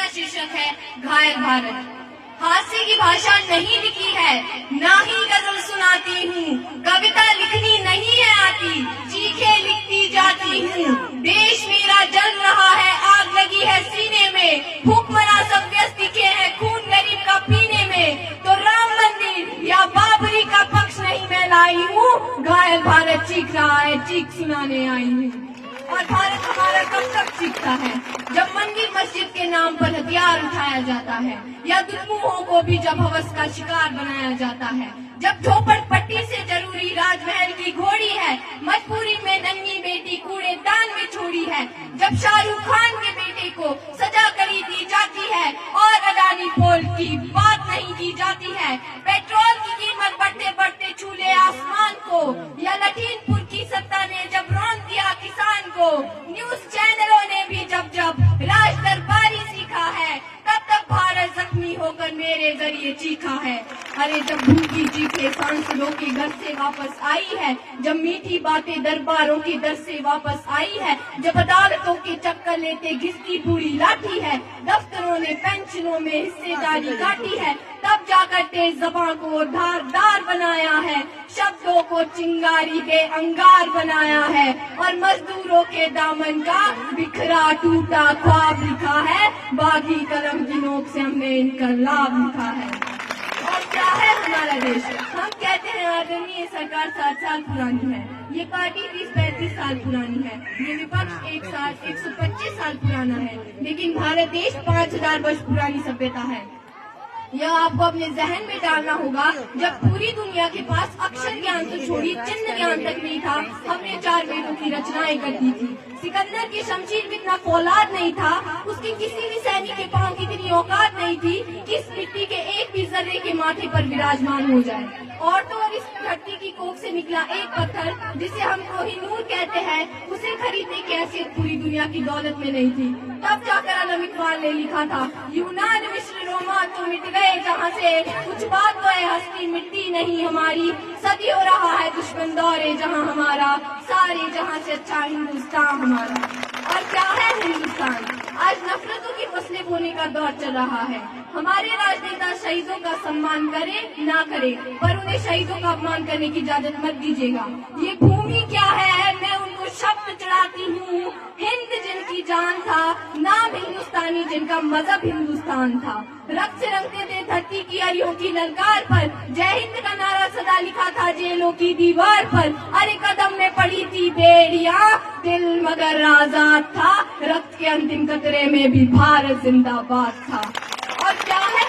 जिसका शीर्षक है घायल भारत। हास्य की भाषा नहीं लिखी है, ना ही गजल सुनाती हूँ, कविता लिखनी नहीं है आती, चीखे लिखती जाती हूँ। देश मेरा जल रहा है, आग लगी है सीने में, भूखमरा सब व्यस्त दिखे हैं खून गरीब का पीने में। तो राम मंदिर या बाबरी का पक्ष नहीं मैं लाई हूँ, घायल भारत चीख रहा है, चीख सुनाने आई हूँ। और भारत हमारा कब तक चीखता है? जब मंदिर मस्जिद के नाम पर हथियार उठाया जाता है, या दुर्मुहों को भी जब हवस का शिकार बनाया जाता है, जब झोपड़पट्टी से जरूरी राजमहल की घोड़ी है, मजबूरी में नन्ही बेटी कूड़ेदान में छोड़ी है, जब शाहरुख खान के बेटे को सजा करी दी जाती है और अडानी पोल की बात नहीं की जाती है, पेट्रोल की कीमत बढ़ते बढ़ते छूले आसमान को, या लखीमपुर की सत्ता ने जब रौंद दिया किसान को, न्यूज चैनलों ने भी जब जब राज दरबारी सीखा है, तब तब भारत जख्मी होकर मेरे जरिए चीखा है। अरे जब भूखी चीखे सांसदों के घर से वापस आई है, जब मीठी बातें दरबारों के दर से वापस आई है, जब अदालतों के चक्कर लेते घिसती पूरी लाठी है, दफ्तरों ने पेंशनों में हिस्सेदारी काटी है, तब जाकर तेज ज़बां को धारदार बनाया है, शब्दों को चिंगारी के अंगार बनाया है, और मजदूरों के दामन का बिखरा टूटा ख्वाब लिखा है, बागी कलम की नोक से हमने इनकलाब लिखा है। और क्या है हमारा देश? हम कहते हैं आदरणीय सरकार 7 साल पुरानी है, ये पार्टी 30-35 साल पुरानी है, ये विपक्ष 125 साल पुराना है, लेकिन भारत देश 5000 वर्ष पुरानी सभ्यता है। यह आपको अपने जहन में डालना होगा। जब पूरी दुनिया के पास अक्षर ज्ञान तो छोड़ी चिन्ह ज्ञान तक नहीं था, हमने 4 वेदों की रचनाएं कर दी थी। सिकंदर की शमशीर में इतना फौलाद नहीं था, उसके किसी भी सैनिक के पांव की इतनी औकात नहीं थी कि इस मिट्टी के एक भी जर्रे के माथे पर विराजमान हो जाए। और तो और इस धरती की कोख से निकला एक पत्थर जिसे हम कोहिनूर कहते हैं, उसे खरीदने की हैसियत पूरी दुनिया की दौलत में नहीं थी। तब जाकर अल्लामा इकबाल ने लिखा था, यूनान मिस्र रोमा तो मिट गए जहाँ से, कुछ बात तो है हस्ती मिट्टी नहीं हमारी, सदी हो रहा है दुश्मन दौरे जहाँ हमारा, सारे जहाँ से अच्छा हिंदुस्तान हमारा। और क्या है हिंदुस्तान? आज नफरतों की फसलें बोने का दौर चल रहा है। हमारे राजनेता शहीदों का सम्मान करे ना करे, पर उन्हें शहीदों का अपमान करने की इजाजत मत दीजिएगा। ये भूमि क्या है, मैं उनको शब्द चढ़ाती हूँ। हिंद जिनकी जान था, नाम हिंदुस्तानी जिनका मजहब हिंदुस्तान था, रक्त से रंगते थे धरती की अरियों की ललकार पर, जय हिंद का नारा सदा लिखा था जेलों की दीवार पर। अरे कदम में पड़ी थी बेड़ियां, दिल मगर आजाद था, रक्त के अंतिम कतरे में भी भारत जिंदाबाद था। और क्या है,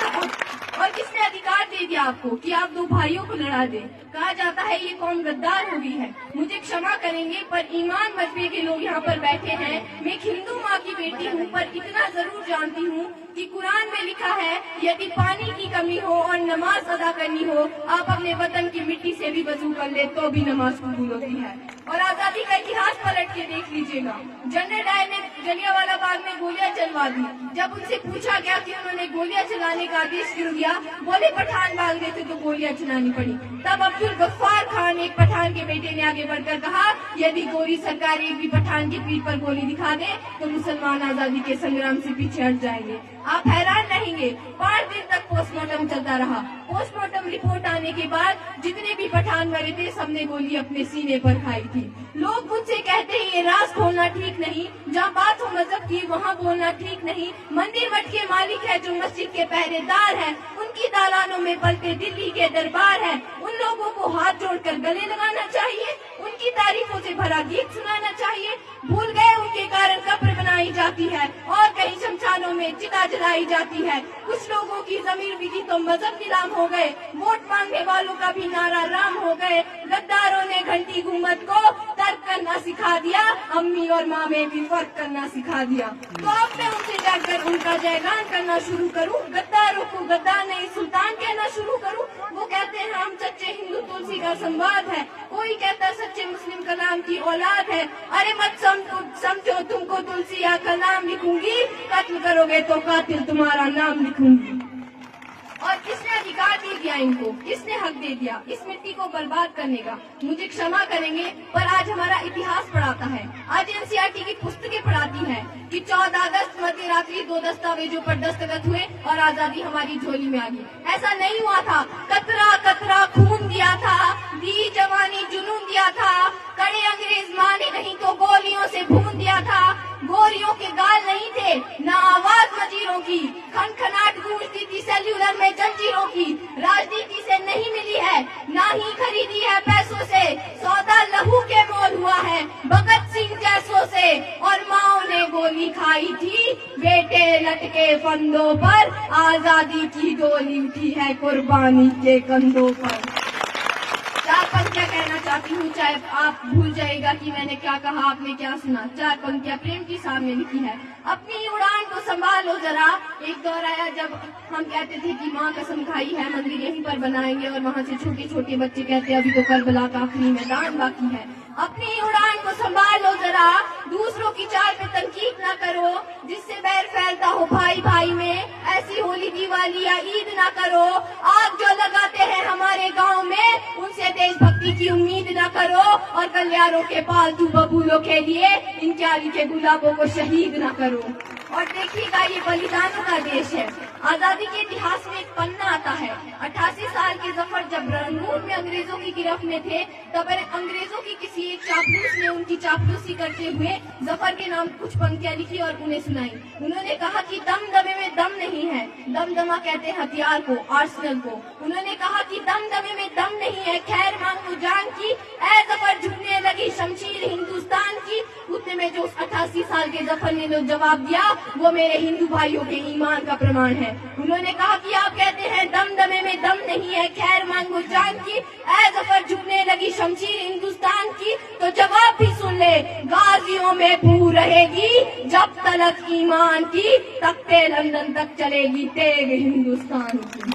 और किसने अधिकार दे दिया आपको कि आप 2 भाइयों को लड़ा दे? कहा जाता है ये कौम गद्दार हो गई है। मुझे क्षमा करेंगे पर ईमान मजबे के लोग यहाँ पर बैठे हैं। मैं एक हिंदू माँ की बेटी हूँ, पर इतना जरूर जानती हूँ कि कुरान में लिखा है यदि पानी की कमी हो और नमाज अदा करनी हो, आप अपने वतन की मिट्टी से भी वजू कर ले तो भी नमाज कबूल होती है। और आजादी का इतिहास पलट के देख लीजिएगा। जनरल डायर ने जलियांवाला बाग में गोलियां चलवा दी। जब उनसे पूछा गया कि उन्होंने गोलियां चलाने का आदेश क्यों दिया, बोले पठान भाग रहे थे तो गोलियां चलानी पड़ी। तब अब्दुल गफ्फार खान एक पठान के बेटे ने आगे बढ़कर कहा, यदि गोरी सरकार एक भी पठान की पीठ पर गोली दिखा दे तो मुसलमान आजादी के संग्राम से पीछे हट जाएंगे। आप हैरान रहेंगे, 5 दिन तक पोस्टमार्टम चलता रहा। पोस्टमार्टम रिपोर्ट आने के बाद जितने भी पठान मरे थे सबने गोली अपने सीने पर खाई थी। लोग मुझसे कहते हैं ये राज खोलना ठीक नहीं, जहाँ बात हो मजहब की वहाँ बोलना ठीक नहीं। मंदिर मठ के मालिक है जो मस्जिद के पहरेदार है, उनकी दालानों में पलते दिल्ली के दरबार है। उन लोगों को हाथ जोड़कर गले लगाना चाहिए, उनकी तारीफों से भरा गीत सुनाना चाहिए। भूल गए उनके कारण कब्र बनाई जाती है और कहीं शमशानों में चिता जलाई जाती है। कुछ लोगों की जमीर बिकी तो मजहब नीलाम हो गए, वोट मांगने वालों का भी नारा राम हो गए। गद्दारों ने घंटी घूमत को तर्क करना सिखा दिया, अम्मी और माँ में भी फर्क करना सिखा दिया। तो अब मैं उनसे जाकर उनका जयगान करना शुरू करूँ, गद्दारों को गद्दार नहीं सुल्तान कहना शुरू करूँ। वो कहते हैं हम सच्चे हिंदू तुलसी का संवाद है, कोई कहता सच्चे मुस्लिम कलाम की औलाद है। अरे मत समझो तुमको तुलसी या कलाम लिखूंगी, कत्ल करोगे तो कातिल तुम्हारा नाम लिखूंगी। और किसने अधिकार दे दिया इनको, किसने हक दे दिया इस मिट्टी को बर्बाद करने का। मुझे क्षमा करेंगे पर आज हमारा इतिहास पढ़ाता है, आज एनसीईआरटी की पुस्तकें पढ़ाती हैं कि 14 अगस्त मध्य रात्रि 2 दस्तावेजों पर दस्तखत हुए और आजादी हमारी झोली में आ गई। ऐसा नहीं हुआ था, कतरा कतरा खून दिया था, दी जवानी जुनून दिया था, कड़े अंग्रेज माने नहीं तो गोलियों से भून दिया था। गोरियों के गाल नहीं थे न आवाज मजीरों की, खनखनाट गूंजती थी सेल्यूलर में जंजीरों की। राजनीति से नहीं मिली है ना ही खरीदी है पैसों से, सौदा लहू के मोल हुआ है भगत सिंह जैसों से। और माओ ने गोली खाई थी बेटे लटके फंदों पर, आजादी की डोली उठी है कुर्बानी के कंधों पर। चार पंक्तियां कहना चाहती हूँ, चाहे आप भूल जाएगा कि मैंने क्या कहा, आपने क्या सुना। चार पंक्तियां प्रेम की सामने लिखी है। अपनी उड़ान को संभालो जरा। एक दौर आया जब हम कहते थे कि माँ कसम खाई है मंदिर यहीं पर बनाएंगे, और वहाँ से छोटे छोटे बच्चे कहते अभी तो करबला का आखिरी मैदान बाकी है। अपनी उड़ान को संभालो जरा, दूसरों की चाल पे तनकीद न करो, जिससे बैर फैलता हो भाई भाई में, ऐसी होली दिवाली या ईद ना करो। आग जो लगाते हैं हमारे गांव में, उनसे देशभक्ति की उम्मीद न करो, और कल्याणों के पालतू बबूलों के लिए इन क्यारी के गुलाबों को शहीद न करो। और देखिएगा ये बलिदानों का देश है। आजादी के इतिहास में एक पन्ना आता है, 88 साल के जफर जब रंगून में अंग्रेजों की गिरफ्त में थे, तब अंग्रेजों की किसी एक चापलूस ने उनकी चापलूसी करते हुए जफर के नाम कुछ पंक्तियां लिखी और उन्हें सुनाई। उन्होंने कहा कि दमदमे में दम नहीं है, दमदमा कहते हैं हथियार को, आर्सेनल को। उन्होंने कहा कि दमदमे में दम नहीं है, खैर मांगू जान की, ऐ जफर झुकने लगी शमशीर हिंदुस्तान की। उतने में जो 88 साल के जफर ने जो जवाब दिया वो मेरे हिंदू भाइयों के ईमान का प्रमाण है। उन्होंने कहा कि आप कहते हैं दमदमे में दम नहीं है, खैर मांगो जान की, ऐ जफर झुकने लगी शमशीर हिंदुस्तान की। तो जवाब भी सुन ले, गाजियों में बू रहेगी जब तलक ईमान की, तख्ते लंदन तक चलेगी तेग हिंदुस्तान की।